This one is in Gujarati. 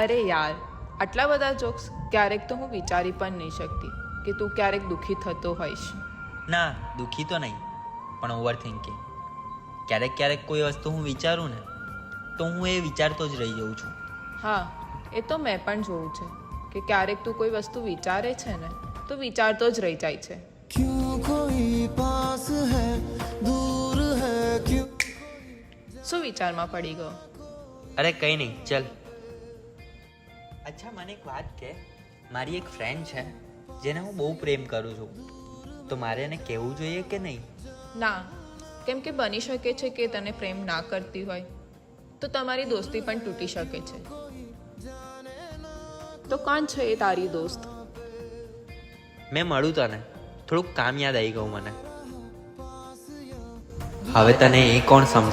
અરે યાર, આટલા બધા જોક્સ ક્યારેક તો હું વિચારી પણ નહીં શકતી કે તું ક્યારેક દુઃખી થતો હોઈશ. ના, દુઃખી તો નહીં, પણ ઓવર થિંકિંગ. ક્યારેક ક્યારેક કોઈ વસ્તુ હું વિચારું ને તો હું એ વિચારતો જ રહી જાઉં છું. હા, એ તો મેં પણ જોયું છે કે ક્યારેક તું કોઈ વસ્તુ વિચારે છે ને તો વિચારતો જ રહી જાય છે. क्यों कोई पास है दूर है क्यों. શું વિચારમાં પડી ગયો? અરે કંઈ નહીં, ચલ. અચ્છા, મને એક વાત કે, મારી એક ફ્રેન્ડ છે જેને હું બહુ પ્રેમ કરું છું, તો મારે એને કહેવું જોઈએ કે નહીં? ના, કેમ કે બની શકે છે કે તને પ્રેમ ના કરતી હોય તો તમારી દોસ્તી પણ તૂટી શકે છે. તો કોણ છે એ તારી દોસ્ત? મેં મળું તને, થોડુંક કામ યાદ આવી ગયું મને. હવે તને એ કોણ સમજાવે?